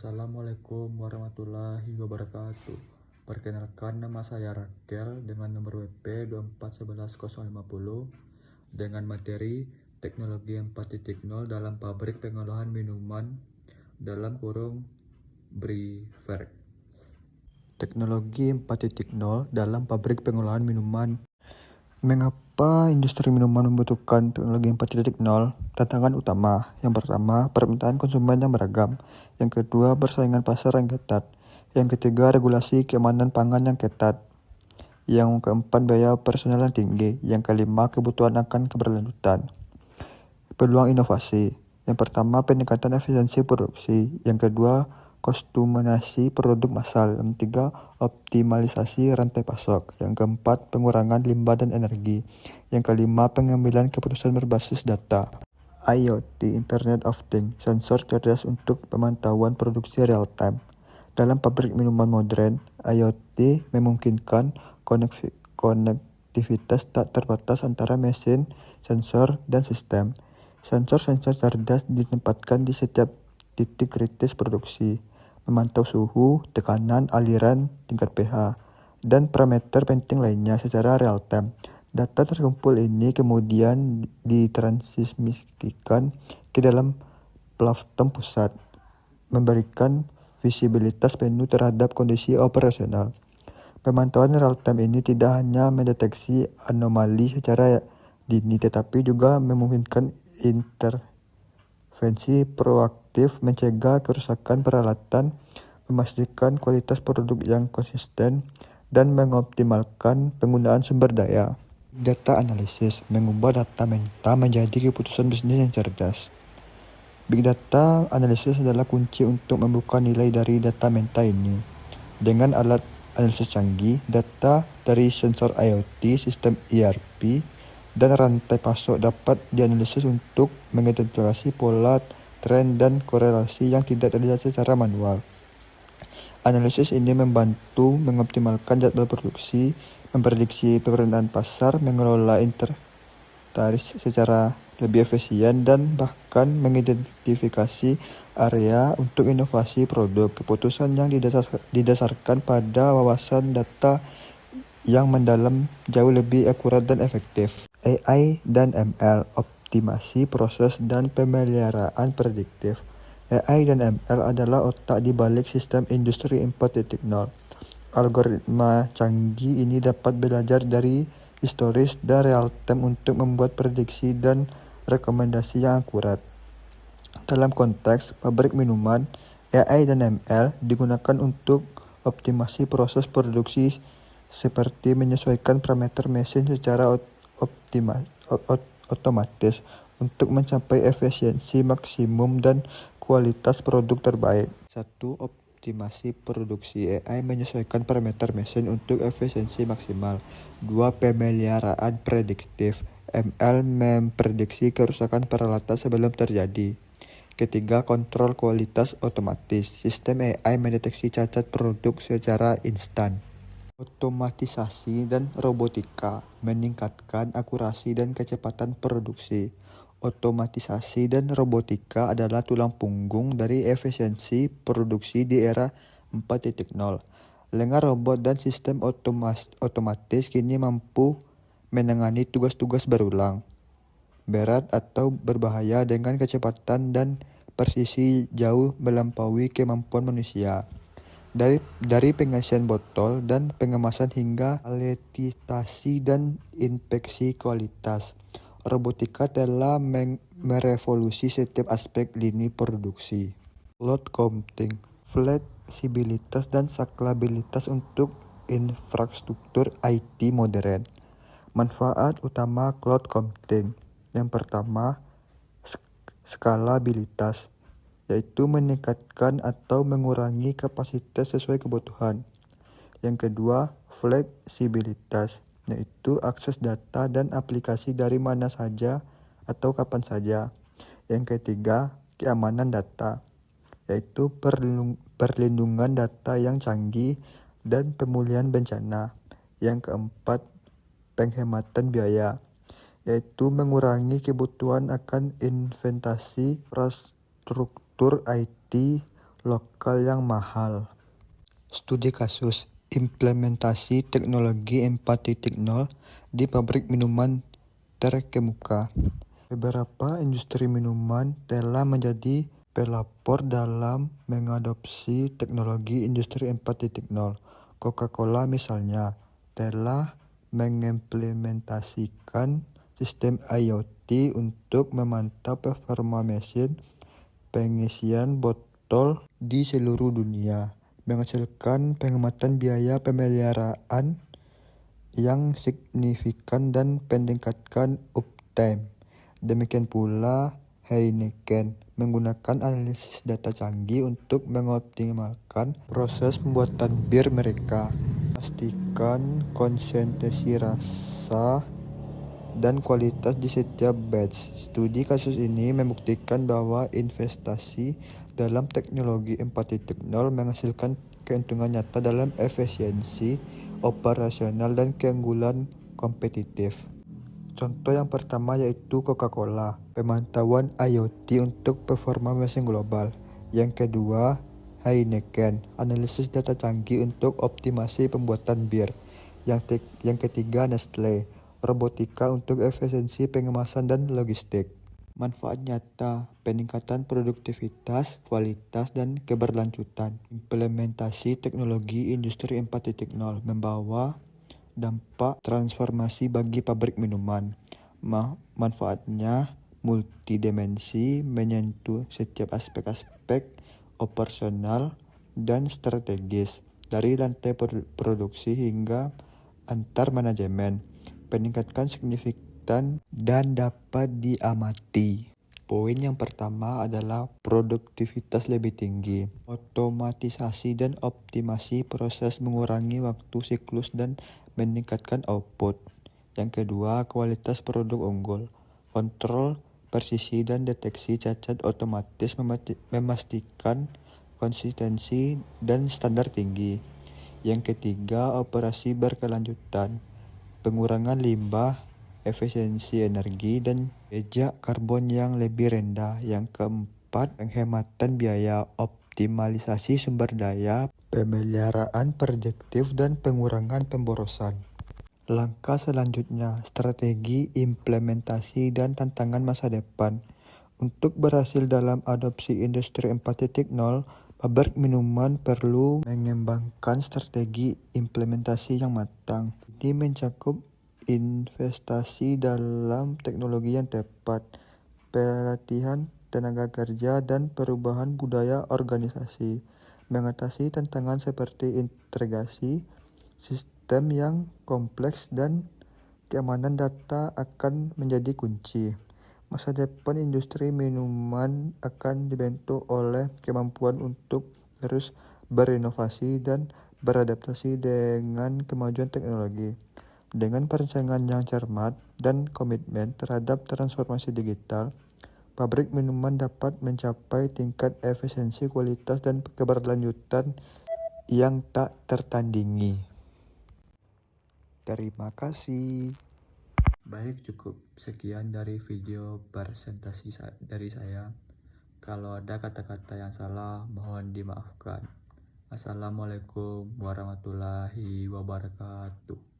Assalamualaikum warahmatullahi wabarakatuh. Perkenalkan, nama saya Rakel dengan nomor WP 2411050 dengan materi Teknologi 4.0 dalam pabrik pengolahan minuman (Brewerk). Teknologi 4.0 dalam pabrik pengolahan minuman. Mengapa industri minuman membutuhkan teknologi 4.0? Tantangan utama. Yang pertama, permintaan konsumen yang beragam. Yang kedua, persaingan pasar yang ketat. Yang ketiga, regulasi keamanan pangan yang ketat. Yang keempat, biaya personal yang tinggi. Yang kelima, kebutuhan akan keberlanjutan. Peluang inovasi. Yang pertama, peningkatan efisiensi produksi. Yang kedua, kostumisasi produk massal. Yang ketiga, optimalisasi rantai pasok. Yang keempat, pengurangan limbah dan energi. Yang kelima, pengambilan keputusan berbasis data. IoT, Internet of Things, sensor cerdas untuk pemantauan produksi real time. Dalam pabrik minuman modern, IoT memungkinkan konektivitas tak terbatas antara mesin, sensor, dan sistem. Sensor-sensor cerdas ditempatkan di setiap titik kritis produksi, memantau suhu, tekanan, aliran, tingkat pH, dan parameter penting lainnya secara real time. Data terkumpul ini kemudian ditransmisikan ke dalam platform pusat, memberikan visibilitas penuh terhadap kondisi operasional. Pemantauan real time ini tidak hanya mendeteksi anomali secara dini, tetapi juga memungkinkan intervensi proaktif, mencegah kerusakan peralatan, memastikan kualitas produk yang konsisten, dan mengoptimalkan penggunaan sumber daya. Data analisis mengubah data mentah menjadi keputusan bisnis yang cerdas. Big data analisis adalah kunci untuk membuka nilai dari data mentah ini. Dengan alat analisis canggih, data dari sensor IoT, sistem ERP, dan rantai pasok dapat dianalisis untuk mengidentifikasi pola, tren, dan korelasi yang tidak terlihat secara manual. Analisis ini membantu mengoptimalkan jadwal produksi, memprediksi permintaan pasar, mengelola inventaris secara lebih efisien, dan bahkan mengidentifikasi area untuk inovasi produk. Keputusan yang didasarkan pada wawasan data yang mendalam jauh lebih akurat dan efektif. AI dan ML, optimasi proses dan pemeliharaan prediktif. AI dan ML adalah otak di balik sistem industri 4.0. Algoritma canggih ini dapat belajar dari historis dan real time untuk membuat prediksi dan rekomendasi yang akurat. Dalam konteks pabrik minuman, AI dan ML digunakan untuk optimasi proses produksi seperti menyesuaikan parameter mesin secara otomatis untuk mencapai efisiensi maksimum dan kualitas produk terbaik. 1. Optimasi produksi. AI menyesuaikan parameter mesin untuk efisiensi maksimal. 2. Pemeliharaan prediktif. ML memprediksi kerusakan peralatan sebelum terjadi. Ketiga, kontrol kualitas otomatis. Sistem AI mendeteksi cacat produk secara instan. Otomatisasi dan robotika meningkatkan akurasi dan kecepatan produksi. Otomatisasi dan robotika adalah tulang punggung dari efisiensi produksi di era 4.0. Lengah robot dan sistem otomatis kini mampu menangani tugas-tugas berulang, berat atau berbahaya dengan kecepatan dan presisi jauh melampaui kemampuan manusia. Dari pengisian botol dan pengemasan hingga palettisasi dan inspeksi kualitas, robotika telah merevolusi setiap aspek lini produksi. Cloud computing, fleksibilitas dan skalabilitas untuk infrastruktur IT modern. Manfaat utama cloud computing. Yang pertama, skalabilitas, yaitu meningkatkan atau mengurangi kapasitas sesuai kebutuhan. Yang kedua, fleksibilitas, yaitu akses data dan aplikasi dari mana saja atau kapan saja. Yang ketiga, keamanan data, yaitu perlindungan data yang canggih dan pemulihan bencana. Yang keempat, penghematan biaya, yaitu mengurangi kebutuhan akan investasi infrastruktur IT, lokal yang mahal. Studi kasus implementasi teknologi 4.0 di pabrik minuman terkemuka. Beberapa industri minuman telah menjadi pelopor dalam mengadopsi teknologi industri 4.0. Coca-Cola misalnya telah mengimplementasikan sistem IoT untuk memantau performa mesin pengisian botol di seluruh dunia, menghasilkan penghematan biaya pemeliharaan yang signifikan dan meningkatkan uptime. Demikian pula Heineken menggunakan analisis data canggih untuk mengoptimalkan proses pembuatan bir mereka, memastikan konsistensi rasa dan kualitas di setiap batch. Studi kasus ini membuktikan bahwa investasi dalam teknologi 4.0 menghasilkan keuntungan nyata dalam efisiensi operasional dan keunggulan kompetitif. Contoh yang pertama yaitu Coca-Cola, pemantauan IoT untuk performa mesin global. Yang kedua, Heineken, analisis data canggih untuk optimasi pembuatan bir. Yang ketiga, Nestle, robotika untuk efisiensi pengemasan dan logistik. Manfaat nyata, peningkatan produktivitas, kualitas, dan keberlanjutan. Implementasi teknologi industri 4.0 membawa dampak transformasi bagi pabrik minuman. Manfaatnya multidimensi, menyentuh setiap aspek-aspek operasional dan strategis, dari lantai produksi hingga antar manajemen, peningkatan signifikan dan dapat diamati. Poin yang pertama adalah produktivitas lebih tinggi. Otomatisasi dan optimasi proses mengurangi waktu siklus dan meningkatkan output. Yang kedua, kualitas produk unggul. Kontrol, presisi, dan deteksi cacat otomatis memastikan konsistensi dan standar tinggi. Yang ketiga, operasi berkelanjutan. Pengurangan limbah, efisiensi energi, dan jejak karbon yang lebih rendah. Yang keempat, penghematan biaya, optimalisasi sumber daya, pemeliharaan prediktif, dan pengurangan pemborosan. Langkah selanjutnya, strategi implementasi dan tantangan masa depan. Untuk berhasil dalam adopsi industri 4.0, pabrik minuman perlu mengembangkan strategi implementasi yang matang. Ini mencakup investasi dalam teknologi yang tepat, pelatihan tenaga kerja, dan perubahan budaya organisasi. Mengatasi tantangan seperti integrasi sistem yang kompleks dan keamanan data akan menjadi kunci. Masa depan industri minuman akan dibentuk oleh kemampuan untuk terus berinovasi dan beradaptasi dengan kemajuan teknologi. Dengan perencanaan yang cermat dan komitmen terhadap transformasi digital, pabrik minuman dapat mencapai tingkat efisiensi, kualitas, dan keberlanjutan yang tak tertandingi. Terima kasih. Baik, cukup sekian dari video presentasi dari saya. Kalau ada kata-kata yang salah, mohon dimaafkan. Assalamualaikum warahmatullahi wabarakatuh.